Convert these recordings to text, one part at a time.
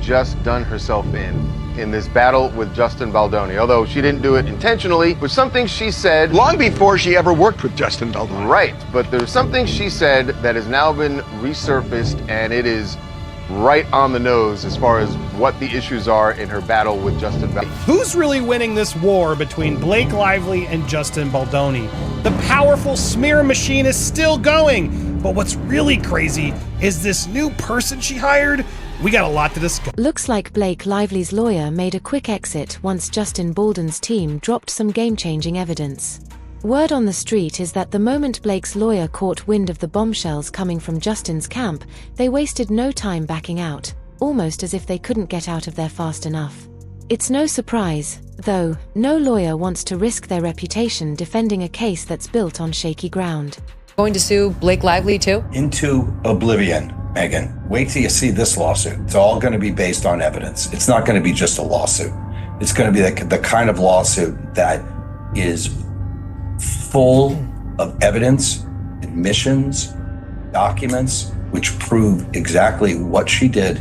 just done herself in this battle with Justin Baldoni, although she didn't do it intentionally. It was something she said long before she ever worked with Justin Baldoni. Right, but there's something she said that has now been resurfaced, and it is right on the nose as far as what the issues are in her battle with Justin Baldoni. Who's really winning this war between Blake Lively and Justin Baldoni? The powerful smear machine is still going, but what's really crazy is this new person she hired. We got a lot to discuss. Looks like Blake Lively's lawyer made a quick exit once Justin Baldoni's team dropped some game-changing evidence. Word on the street is that the moment Blake's lawyer caught wind of the bombshells coming from Justin's camp, they wasted no time backing out, almost as if they couldn't get out of there fast enough. It's no surprise, though, no lawyer wants to risk their reputation defending a case that's built on shaky ground. Going to sue Blake Lively too? Into oblivion, Megan. Wait till you see this lawsuit. It's all going to be based on evidence. It's not going to be just a lawsuit. It's going to be the kind of lawsuit that is full of evidence, admissions, documents, which prove exactly what she did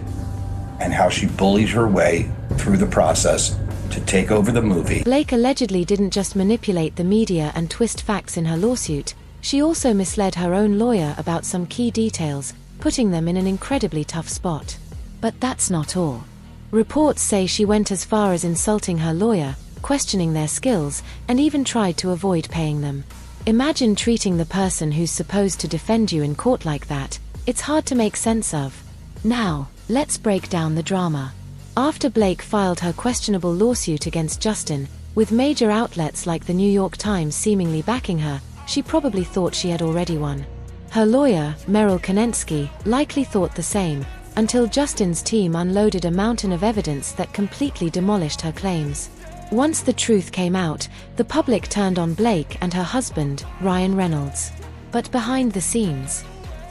and how she bullied her way through the process to take over the movie. Blake allegedly didn't just manipulate the media and twist facts in her lawsuit, she also misled her own lawyer about some key details, putting them in an incredibly tough spot. But that's not all. Reports say she went as far as insulting her lawyer, questioning their skills, and even tried to avoid paying them. Imagine treating the person who's supposed to defend you in court like that. It's hard to make sense of. Now, let's break down the drama. After Blake filed her questionable lawsuit against Justin, with major outlets like the New York Times seemingly backing her, she probably thought she had already won. Her lawyer, Meryl Konensky, likely thought the same, until Justin's team unloaded a mountain of evidence that completely demolished her claims. Once the truth came out, the public turned on Blake and her husband, Ryan Reynolds. But behind the scenes,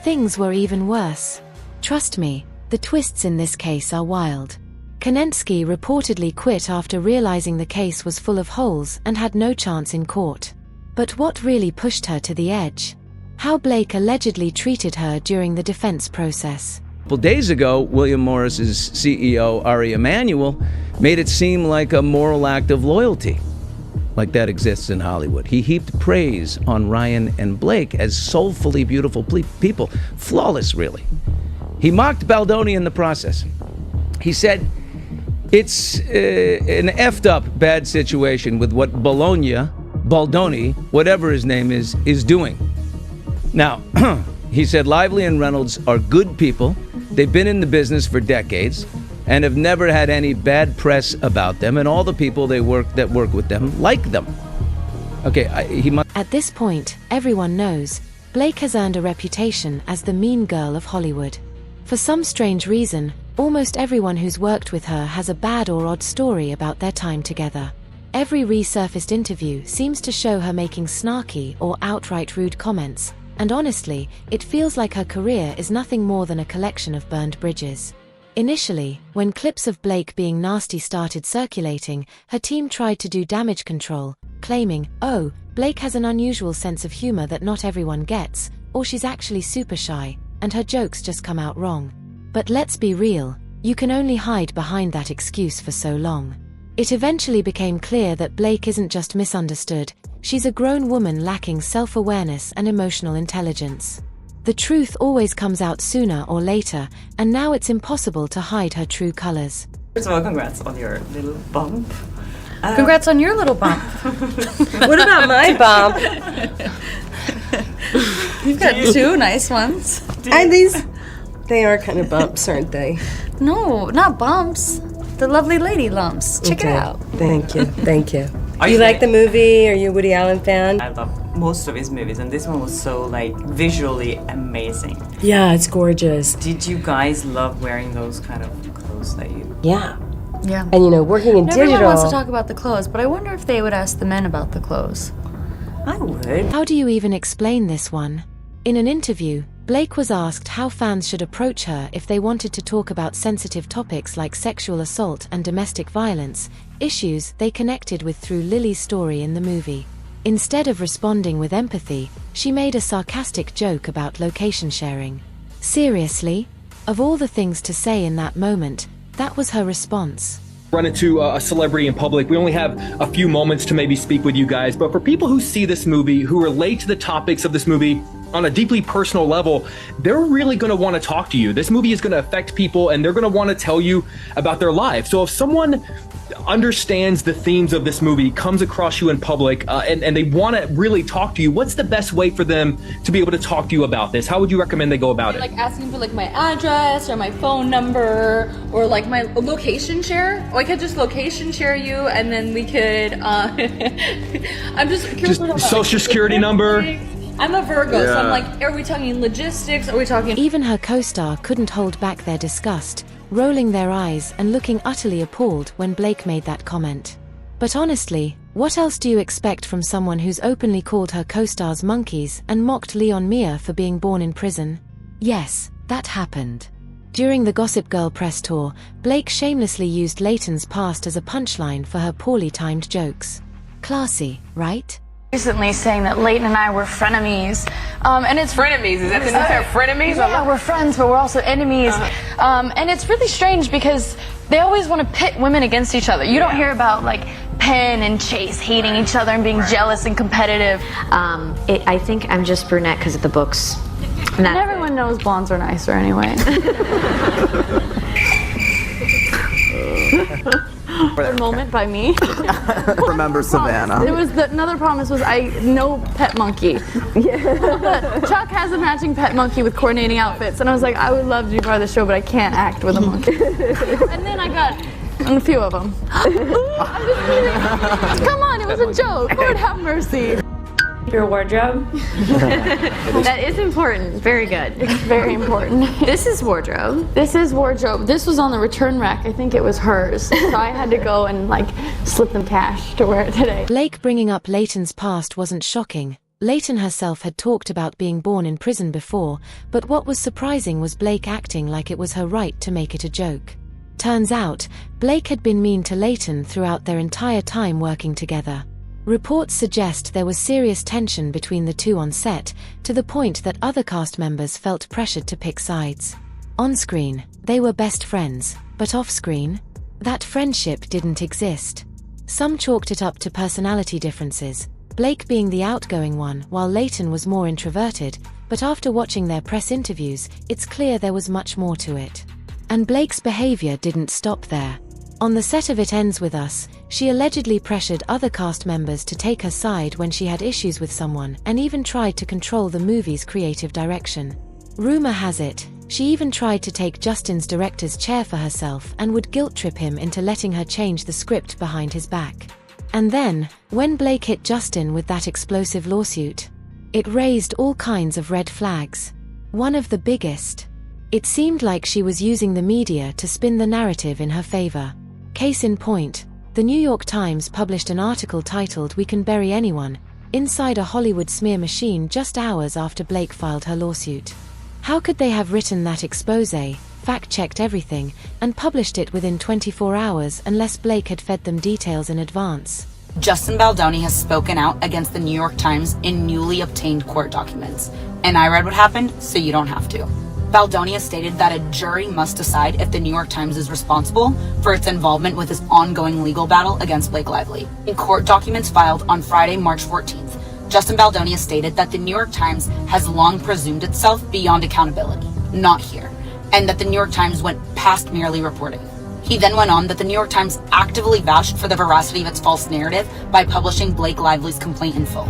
things were even worse. Trust me, the twists in this case are wild. Konensky reportedly quit after realizing the case was full of holes and had no chance in court. But what really pushed her to the edge? How Blake allegedly treated her during the defense process. A couple days ago, William Morris's CEO, Ari Emanuel, made it seem like a moral act of loyalty, like that exists in Hollywood. He heaped praise on Ryan and Blake as soulfully beautiful people, flawless really. He mocked Baldoni in the process. He said, it's an effed up bad situation with what Baldoni, whatever his name is doing. Now, he said Lively and Reynolds are good people. They've been in the business for decades and have never had any bad press about them, and all the people that work with them like them. Okay, At this point, everyone knows Blake has earned a reputation as the mean girl of Hollywood. For some strange reason, almost everyone who's worked with her has a bad or odd story about their time together. Every resurfaced interview seems to show her making snarky or outright rude comments, and honestly, it feels like her career is nothing more than a collection of burned bridges. Initially, when clips of Blake being nasty started circulating, her team tried to do damage control, claiming, "Oh, Blake has an unusual sense of humor that not everyone gets, or she's actually super shy, and her jokes just come out wrong." But let's be real, you can only hide behind that excuse for so long. It eventually became clear that Blake isn't just misunderstood, she's a grown woman lacking self-awareness and emotional intelligence. The truth always comes out sooner or later, and now it's impossible to hide her true colors. First of all, congrats on your little bump. Congrats on your little bump. What about my bump? You've got two nice ones. And they are kind of bumps, aren't they? No, not bumps. The lovely lady lumps. Check it out. Thank you, thank you. Are you you like the movie? Are you a Woody Allen fan? I love most of his movies, and this one was so visually amazing. Yeah, it's gorgeous. Did you guys love wearing those kind of clothes that you? Yeah. Yeah. And working in digital. Everyone wants to talk about the clothes, but I wonder if they would ask the men about the clothes. I would. How do you even explain this one? In an interview, Blake was asked how fans should approach her if they wanted to talk about sensitive topics like sexual assault and domestic violence, issues they connected with through Lily's story in the movie. Instead of responding with empathy, she made a sarcastic joke about location sharing. Seriously? Of all the things to say in that moment, That was her response. Run into a celebrity in public, we only have a few moments to maybe speak with you guys, but for people who see this movie, who relate to the topics of this movie on a deeply personal level, they're really going to want to talk to you. This movie is going to affect people, and they're going to want to tell you about their lives. So if someone understands the themes of this movie, comes across you in public, and they want to really talk to you, what's the best way for them to be able to talk to you about this? How would you recommend they go about it? Like asking for like my address or my phone number or like my location share. Or I could just location share you, and then we could I'm just curious about social security number. I'm a Virgo, so I'm like, are we talking logistics? Are we talking... Even her co-star couldn't hold back their disgust, rolling their eyes and looking utterly appalled when Blake made that comment. But honestly, what else do you expect from someone who's openly called her co-stars monkeys and mocked Leon Mia for being born in prison? Yes, that happened. During the Gossip Girl press tour, Blake shamelessly used Leighton's past as a punchline for her poorly timed jokes. Classy, right? Recently saying that Leighton and I were frenemies, and it's frenemies. Is that the new term, frenemies? Yeah, we're friends, but we're also enemies, and it's really strange because they always want to pit women against each other. You don't hear about like Penn and Chase hating each other and being jealous and competitive. I think I'm just brunette because of the books. And everyone knows blondes are nicer anyway. A moment by me. Remember Savannah. It was another promise was no pet monkey. Chuck has a matching pet monkey with coordinating outfits, and I was like, I would love to be part of the show, but I can't act with a monkey. And then I got a few of them. Come on, it was a joke. Lord have mercy. Your wardrobe. That is important. Very good. It's very important. This is wardrobe. This is wardrobe. This was on the return rack. I think it was hers. So I had to go and like slip them cash to wear it today. Blake bringing up Leighton's past wasn't shocking. Leighton herself had talked about being born in prison before, but what was surprising was Blake acting like it was her right to make it a joke. Turns out, Blake had been mean to Leighton throughout their entire time working together. Reports suggest there was serious tension between the two on set, to the point that other cast members felt pressured to pick sides. On screen, they were best friends, but off screen, that friendship didn't exist. Some chalked it up to personality differences, Blake being the outgoing one while Leighton was more introverted, but after watching their press interviews, it's clear there was much more to it. And Blake's behavior didn't stop there. On the set of It Ends With Us, she allegedly pressured other cast members to take her side when she had issues with someone and even tried to control the movie's creative direction. Rumor has it, she even tried to take Justin's director's chair for herself and would guilt-trip him into letting her change the script behind his back. And then, when Blake hit Justin with that explosive lawsuit, it raised all kinds of red flags. One of the biggest. It seemed like she was using the media to spin the narrative in her favor. Case in point, the New York Times published an article titled "We Can Bury Anyone" inside a Hollywood smear machine just hours after Blake filed her lawsuit. How could they have written that expose, fact-checked everything, and published it within 24 hours unless Blake had fed them details in advance? Justin Baldoni has spoken out against the New York Times in newly obtained court documents. And I read what happened, so you don't have to. Baldoni has stated that a jury must decide if the New York Times is responsible for its involvement with his ongoing legal battle against Blake Lively. In court documents filed on Friday, March 14th, Justin Baldoni has stated that the New York Times has long presumed itself beyond accountability, not here, and that the New York Times went past merely reporting. He then went on that the New York Times actively vouched for the veracity of its false narrative by publishing Blake Lively's complaint in full,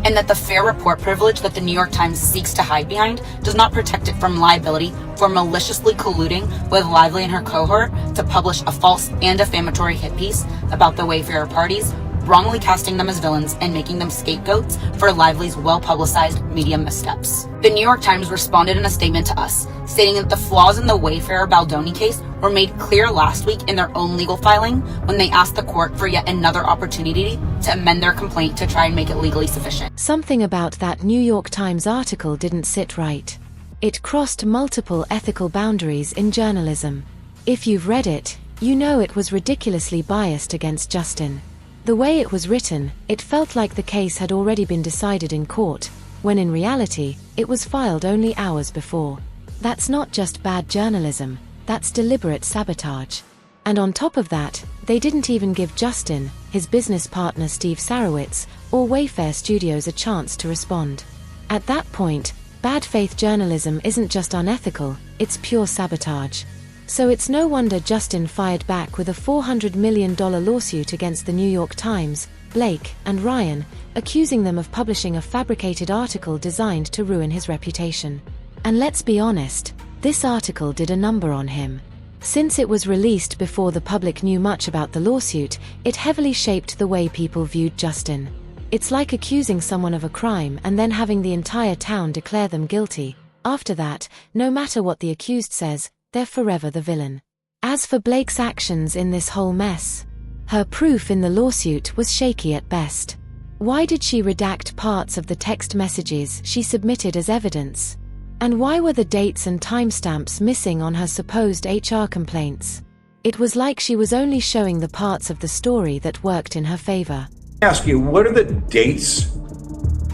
and that the fair report privilege that the New York Times seeks to hide behind does not protect it from liability for maliciously colluding with Lively and her cohort to publish a false and defamatory hit piece about the Wayfarer parties, wrongly casting them as villains and making them scapegoats for Lively's well-publicized media missteps. The New York Times responded in a statement to us, stating that the flaws in the Wayfarer Baldoni case were made clear last week in their own legal filing when they asked the court for yet another opportunity to amend their complaint to try and make it legally sufficient. Something about that New York Times article didn't sit right. It crossed multiple ethical boundaries in journalism. If you've read it, you know it was ridiculously biased against Justin. The way it was written, it felt like the case had already been decided in court, when in reality, it was filed only hours before. That's not just bad journalism, that's deliberate sabotage. And on top of that, they didn't even give Justin, his business partner Steve Sarowitz, or Wayfair Studios a chance to respond. At that point, bad faith journalism isn't just unethical, it's pure sabotage. So it's no wonder Justin fired back with a $400 million lawsuit against the New York Times, Blake, and Ryan, accusing them of publishing a fabricated article designed to ruin his reputation. And let's be honest, this article did a number on him. Since it was released before the public knew much about the lawsuit, it heavily shaped the way people viewed Justin. It's like accusing someone of a crime and then having the entire town declare them guilty. After that, no matter what the accused says, they're forever the villain. As for Blake's actions in this whole mess, her proof in the lawsuit was shaky at best. Why did she redact parts of the text messages she submitted as evidence? And why were the dates and timestamps missing on her supposed HR complaints? It was like she was only showing the parts of the story that worked in her favor. I ask you, what are the dates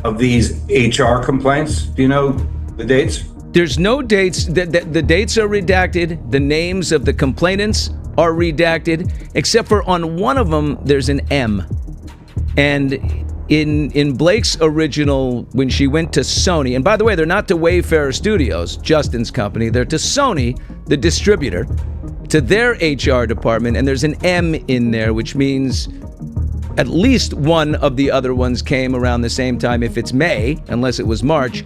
of these HR complaints? Do you know the dates? There's no dates. The dates are redacted. The names of the complainants are redacted, except for on one of them, there's an M. And in Blake's original, when she went to Sony, and by the way, they're not to Wayfair Studios, Justin's company, they're to Sony, the distributor, to their HR department, and there's an M in there, which means at least one of the other ones came around the same time. If it's May, unless it was March,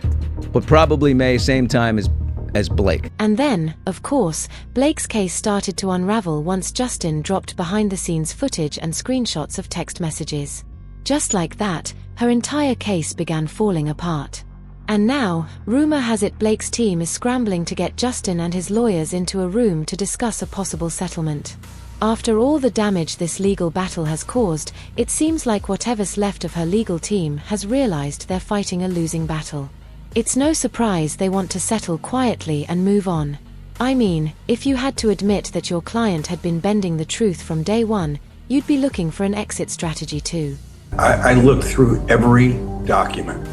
but probably May, same time as Blake. And then, of course, Blake's case started to unravel once Justin dropped behind-the-scenes footage and screenshots of text messages. Just like that, her entire case began falling apart. And now, rumor has it Blake's team is scrambling to get Justin and his lawyers into a room to discuss a possible settlement. After all the damage this legal battle has caused, it seems like whatever's left of her legal team has realized they're fighting a losing battle. It's no surprise they want to settle quietly and move on. I mean, if you had to admit that your client had been bending the truth from day one, you'd be looking for an exit strategy too. I looked through every document,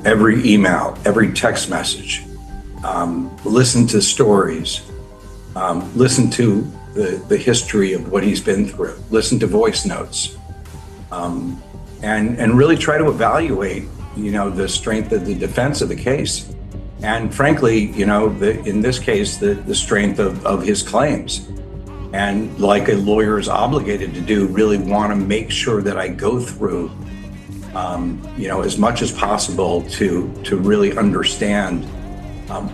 every email, every text message, listened to stories, listened to the history of what he's been through, listened to voice notes, and really try to evaluate the strength of the defense of the case. And frankly, in this case, the strength of his claims. And like a lawyer is obligated to do, really want to make sure that I go through, as much as possible to really understand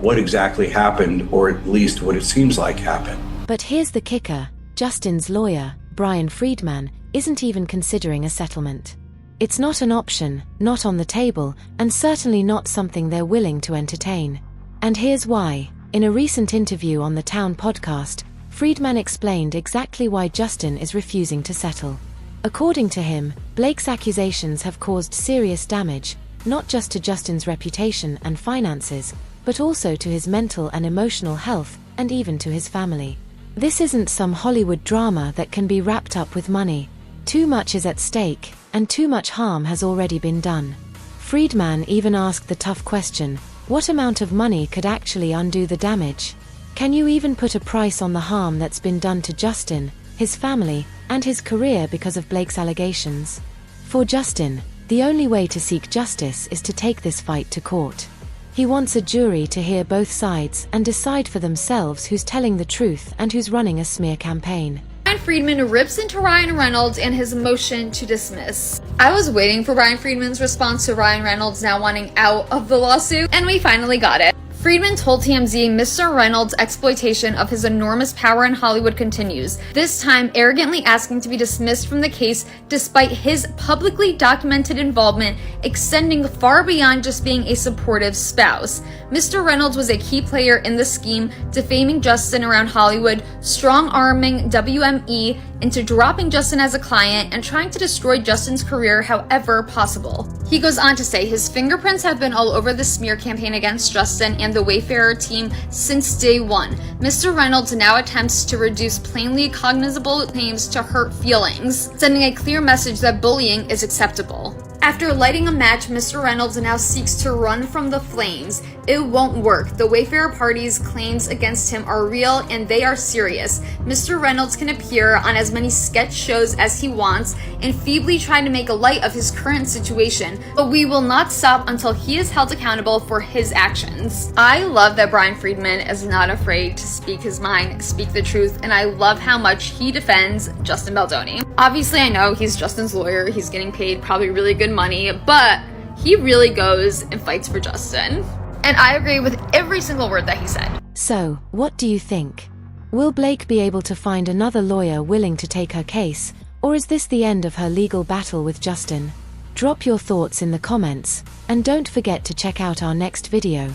what exactly happened, or at least what it seems like happened. But here's the kicker. Justin's lawyer, Brian Friedman, isn't even considering a settlement. It's not an option, not on the table, and certainly not something they're willing to entertain. And here's why. In a recent interview on the Town podcast, Friedman explained exactly why Justin is refusing to settle. According to him, Blake's accusations have caused serious damage, not just to Justin's reputation and finances, but also to his mental and emotional health, and even to his family. This isn't some Hollywood drama that can be wrapped up with money. Too much is at stake, and too much harm has already been done. Friedman even asked the tough question, what amount of money could actually undo the damage? Can you even put a price on the harm that's been done to Justin, his family, and his career because of Blake's allegations? For Justin, the only way to seek justice is to take this fight to court. He wants a jury to hear both sides and decide for themselves who's telling the truth and who's running a smear campaign. Brian Friedman rips into Ryan Reynolds and his motion to dismiss. I was waiting for Brian Friedman's response to Ryan Reynolds now wanting out of the lawsuit, and we finally got it. Friedman told TMZ Mr. Reynolds' exploitation of his enormous power in Hollywood continues, this time arrogantly asking to be dismissed from the case despite his publicly documented involvement extending far beyond just being a supportive spouse. Mr. Reynolds was a key player in the scheme, defaming Justin around Hollywood, strong-arming WME into dropping Justin as a client and trying to destroy Justin's career however possible. He goes on to say his fingerprints have been all over the smear campaign against Justin and the Wayfarer team since day one. Mr. Reynolds now attempts to reduce plainly cognizable names to hurt feelings, sending a clear message that bullying is acceptable. After lighting a match, Mr. Reynolds now seeks to run from the flames. It won't work. The Wayfarer party's claims against him are real and they are serious. Mr. Reynolds can appear on as many sketch shows as he wants and feebly try to make a light of his current situation, but we will not stop until he is held accountable for his actions. I love that Brian Friedman is not afraid to speak his mind, speak the truth, and I love how much he defends Justin Baldoni. Obviously, I know he's Justin's lawyer, he's getting paid probably really good money, but he really goes and fights for Justin. And I agree with every single word that he said. So, what do you think? Will Blake be able to find another lawyer willing to take her case, or is this the end of her legal battle with Justin? Drop your thoughts in the comments, and don't forget to check out our next video.